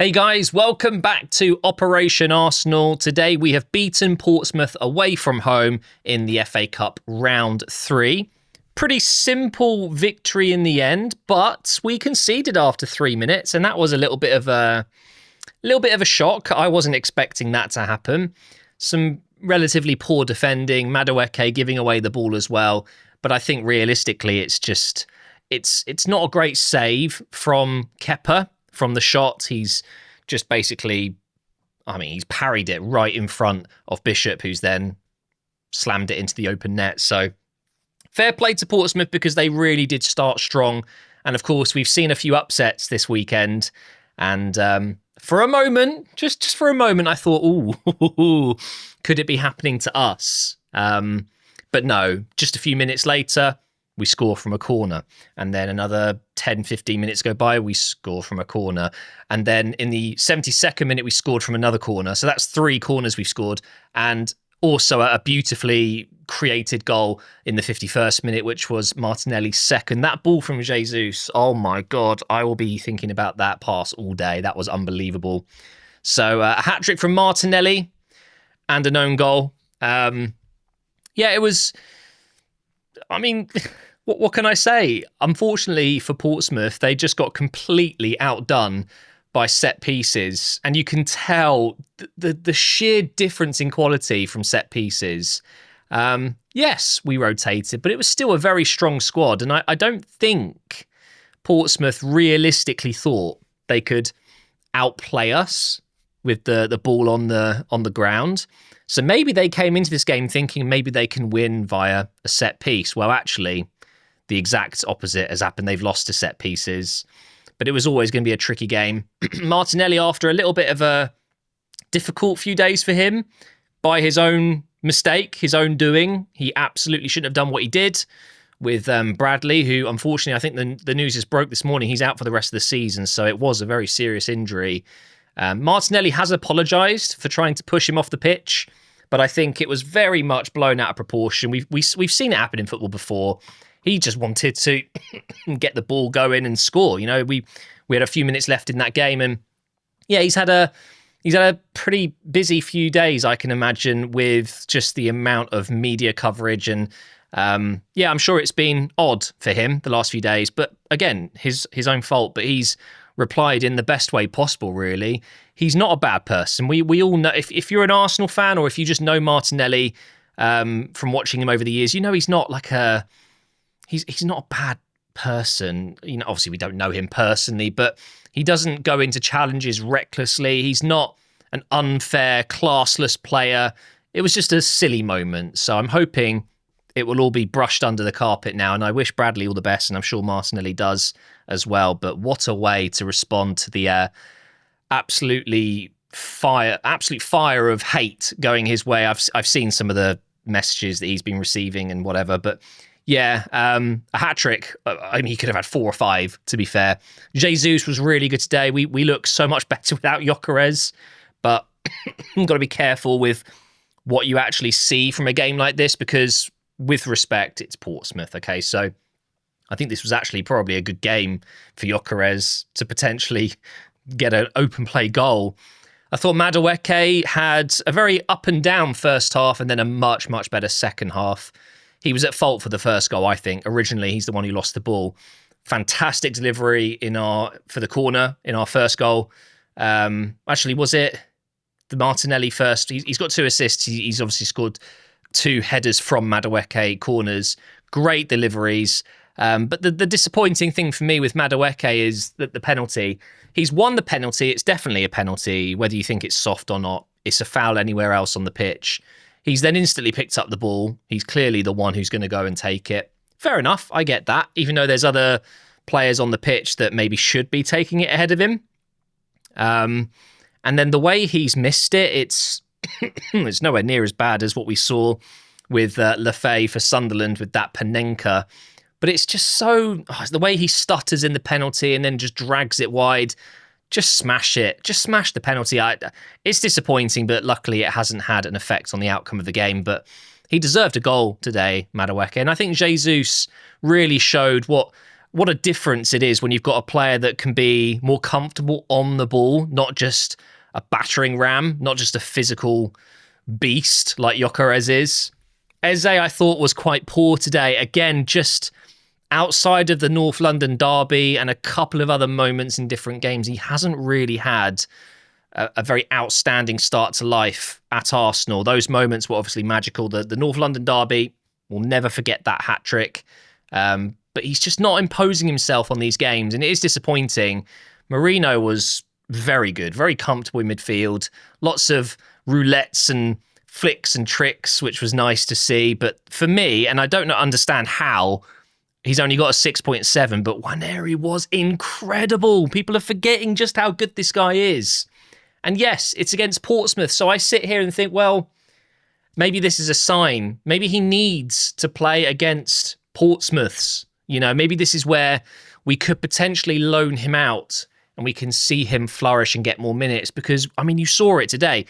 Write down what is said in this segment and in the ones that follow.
Hey guys, welcome back to Operation Arsenal. Today we have beaten Portsmouth away from home in the FA Cup round 3. Pretty simple victory in the end, but we conceded after 3 minutes, and that was a little bit of a shock. I wasn't expecting that to happen. Some relatively poor defending, Madueke giving away the ball as well, but I think realistically it's not a great save from Kepa. From the shot, he's just basically, he's parried it right in front of Bishop, who's then slammed it into the open net. So fair play to Portsmouth because they really did start strong. And of course, we've seen a few upsets this weekend. And for a moment, just for a moment, I thought, ooh, could it be happening to us? But no, just a few minutes later, we score from a corner. And then another 10, 15 minutes go by, we score from a corner. And then in the 72nd minute, we scored from another corner. So that's 3 corners we've scored. And also a beautifully created goal in the 51st minute, which was Martinelli's second. That ball from Jesus, oh my God, I will be thinking about that pass all day. That was unbelievable. So a hat-trick from Martinelli and an own goal. It was... what can I say? Unfortunately for Portsmouth, they just got completely outdone by set pieces. And you can tell the sheer difference in quality from set pieces. Yes, we rotated, but it was still a very strong squad. And I don't think Portsmouth realistically thought they could outplay us with the ball on the ground. So maybe they came into this game thinking maybe they can win via a set piece. Well, actually, the exact opposite has happened. They've lost to set pieces, but it was always going to be a tricky game. Martinelli, after a little bit of a difficult few days for him, by his own mistake, his own doing, he absolutely shouldn't have done what he did with Bradley, who unfortunately, I think the news just broke this morning, he's out for the rest of the season. So it was a very serious injury. Martinelli has apologised for trying to push him off the pitch, but I think it was very much blown out of proportion. We've seen it happen in football before. He just wanted to get the ball going and score. You know, we had a few minutes left in that game, and yeah, he's had a pretty busy few days, I can imagine, with just the amount of media coverage and I'm sure it's been odd for him the last few days. But again, his own fault. But he's replied in the best way possible, really. He's not a bad person. We all know, if you're an Arsenal fan or if you just know Martinelli from watching him over the years, you know he's not like he's not a bad person. You know, obviously we don't know him personally, but he doesn't go into challenges recklessly. He's not an unfair, classless player. It was just a silly moment. So I'm hoping it will all be brushed under the carpet now, and I wish Bradley all the best, and I'm sure Martinelli does as well. But what a way to respond to the absolute fire of hate going his way. I've seen some of the messages that he's been receiving and whatever, but yeah, a hat-trick. He could have had 4 or 5, to be fair. Jesus was really good today. We look so much better without Gyökeres, but you've got to be careful with what you actually see from a game like this, because with respect, it's Portsmouth, okay? So I think this was actually probably a good game for Gyökeres to potentially get an open play goal. I thought Madueke had a very up and down first half and then a much, much better second half. He was at fault for the first goal, I think. Originally, he's the one who lost the ball. Fantastic delivery for the corner in our first goal. Actually, was it the Martinelli first? He's got 2 assists. He's obviously scored 2 headers from Madueke corners. Great deliveries. But the disappointing thing for me with Madueke is that the penalty. He's won the penalty. It's definitely a penalty, whether you think it's soft or not. It's a foul anywhere else on the pitch. He's then instantly picked up the ball. He's clearly the one who's going to go and take it. Fair enough, I get that, even though there's other players on the pitch that maybe should be taking it ahead of him. And then the way he's missed it, it's nowhere near as bad as what we saw with Lefebvre for Sunderland with that Panenka. But it's just so... the way he stutters in the penalty and then just drags it wide. Just smash it. Just smash the penalty. It's disappointing, but luckily it hasn't had an effect on the outcome of the game. But he deserved a goal today, Madueke. And I think Jesus really showed what what a difference it is when you've got a player that can be more comfortable on the ball, not just a battering ram, not just a physical beast like Gyökeres is. Eze, I thought, was quite poor today. Again, just outside of the North London derby and a couple of other moments in different games, he hasn't really had a very outstanding start to life at Arsenal. Those moments were obviously magical. The North London derby, we'll never forget that hat-trick. But he's just not imposing himself on these games, and it is disappointing. Merino was very good, very comfortable in midfield. Lots of roulettes and flicks and tricks, which was nice to see. But for me, and I don't understand how, he's only got a 6.7, but Nwaneri was incredible. People are forgetting just how good this guy is. And yes, it's against Portsmouth. So I sit here and think, well, maybe this is a sign. Maybe he needs to play against Portsmouths. You know, maybe this is where we could potentially loan him out and we can see him flourish and get more minutes. Because, I mean, you saw it today.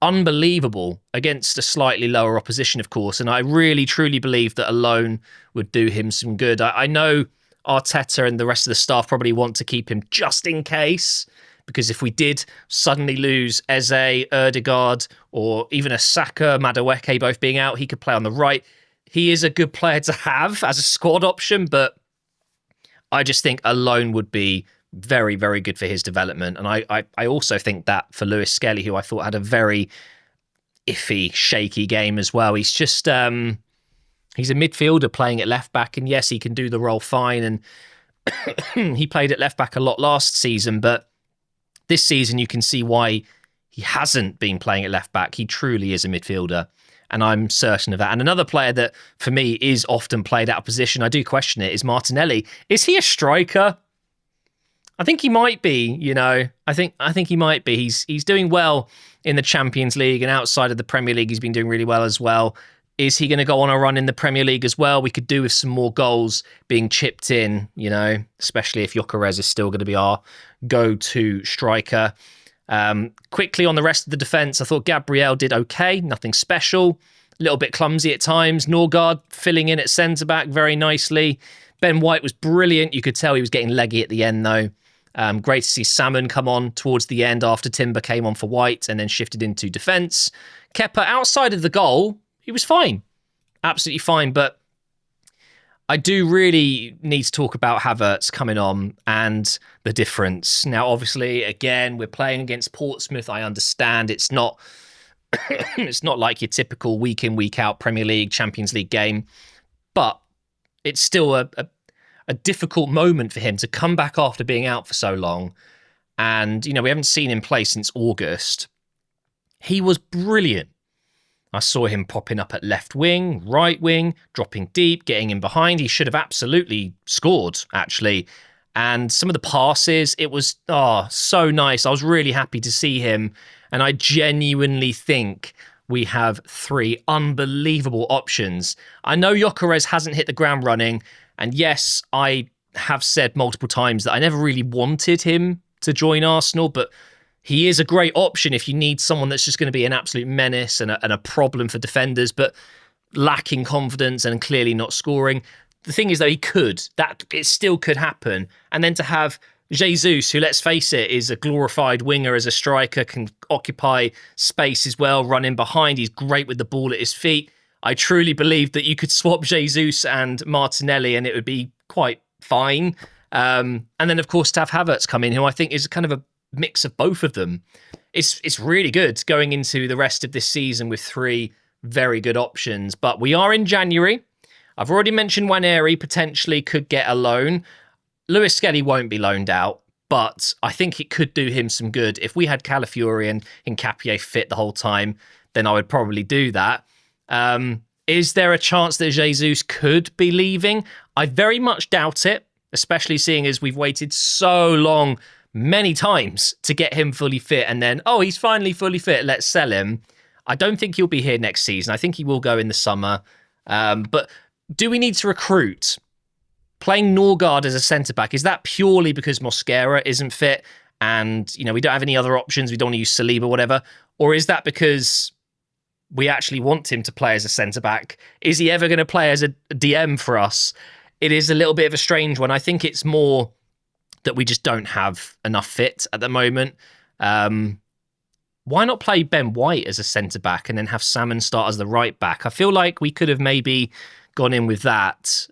Unbelievable against a slightly lower opposition, of course. And I really, truly believe that a loan would do him some good. I know Arteta and the rest of the staff probably want to keep him just in case, because if we did suddenly lose Eze, Ødegaard, or even a Saka, Madueke both being out, he could play on the right. He is a good player to have as a squad option, but I just think a loan would be very, very good for his development. And I also think that for Lewis Skelly, who I thought had a very iffy, shaky game as well. He's just, he's a midfielder playing at left back, and yes, he can do the role fine. And he played at left back a lot last season, but this season you can see why he hasn't been playing at left back. He truly is a midfielder, and I'm certain of that. And another player that for me is often played out of position, I do question it, is Martinelli. Is he a striker? I think he might be, you know. I think he might be. He's doing well in the Champions League, and outside of the Premier League, he's been doing really well as well. Is he going to go on a run in the Premier League as well? We could do with some more goals being chipped in, you know, especially if Gyökeres is still going to be our go-to striker. Quickly on the rest of the defence, I thought Gabriel did okay, nothing special. A little bit clumsy at times. Norgard filling in at centre-back very nicely. Ben White was brilliant. You could tell he was getting leggy at the end, though. Great to see Salmon come on towards the end after Timber came on for White and then shifted into defence. Kepa, outside of the goal, he was fine. Absolutely fine. But I do really need to talk about Havertz coming on and the difference. Now, obviously, again, we're playing against Portsmouth. I understand it's not it's not like your typical week in, week out Premier League, Champions League game. But it's still a difficult moment for him to come back after being out for so long. And, you know, we haven't seen him play since August. He was brilliant. I saw him popping up at left wing, right wing, dropping deep, getting in behind. He should have absolutely scored, actually. And some of the passes, it was so nice. I was really happy to see him. And I genuinely think we have three unbelievable options. I know Gyökeres hasn't hit the ground running. And yes, I have said multiple times that I never really wanted him to join Arsenal, but he is a great option if you need someone that's just going to be an absolute menace and a problem for defenders, but lacking confidence and clearly not scoring. The thing is, though, it still could happen. And then to have Jesus, who, let's face it, is a glorified winger as a striker, can occupy space as well, run in behind. He's great with the ball at his feet. I truly believe that you could swap Jesus and Martinelli and it would be quite fine. And then, of course, to have Havertz come in, who I think is kind of a mix of both of them. It's really good going into the rest of this season with three very good options. But we are in January. I've already mentioned Nwaneri potentially could get a loan. Lewis Skelly won't be loaned out, but I think it could do him some good. If we had Calafiori and Hincapié fit the whole time, then I would probably do that. Is there a chance that Jesus could be leaving? I very much doubt it, especially seeing as we've waited so long many times to get him fully fit and then, he's finally fully fit, let's sell him. I don't think he'll be here next season. I think he will go in the summer. But do we need to recruit? Playing Norgard as a centre-back, is that purely because Mosquera isn't fit and, you know, we don't have any other options, we don't want to use Saliba or whatever? Or is that because we actually want him to play as a centre-back? Is he ever going to play as a DM for us? it is a little bit of a strange one. I think it's more that we just don't have enough fit at the moment. Why not play Ben White as a centre-back and then have Salmon start as the right-back? I feel like we could have maybe gone in with that.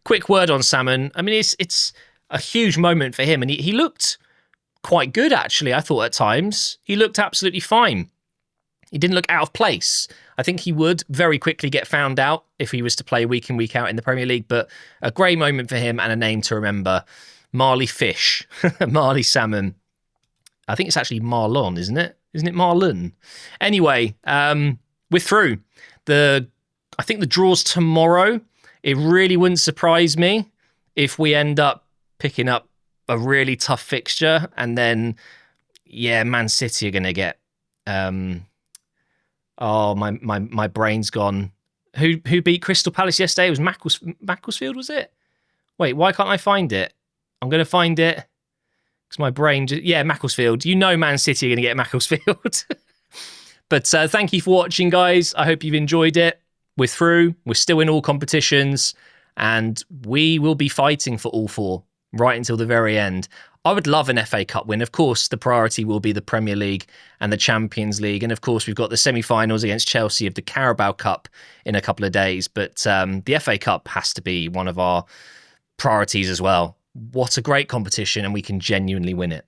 Quick word on Salmon. I mean, it's a huge moment for him, and he looked quite good, actually, I thought at times. He looked absolutely fine. He didn't look out of place. I think he would very quickly get found out if he was to play week in, week out in the Premier League, but a great moment for him and a name to remember. Marley Fish. Marley Salmon. I think it's actually Marlon, isn't it? Isn't it Marlon? Anyway, we're through. I think the draw's tomorrow. It really wouldn't surprise me if we end up picking up a really tough fixture, and then, Man City are going to get... my brain's gone. Who beat Crystal Palace yesterday? It was Macclesfield, was it? Wait, why can't I find it? I'm going to find it. Because my brain... Macclesfield. You know Man City are going to get Macclesfield. But thank you for watching, guys. I hope you've enjoyed it. We're through. We're still in all competitions. And we will be fighting for all 4 right until the very end. I would love an FA Cup win. Of course, the priority will be the Premier League and the Champions League. And of course, we've got the semi-finals against Chelsea of the Carabao Cup in a couple of days. But the FA Cup has to be one of our priorities as well. What a great competition, and we can genuinely win it.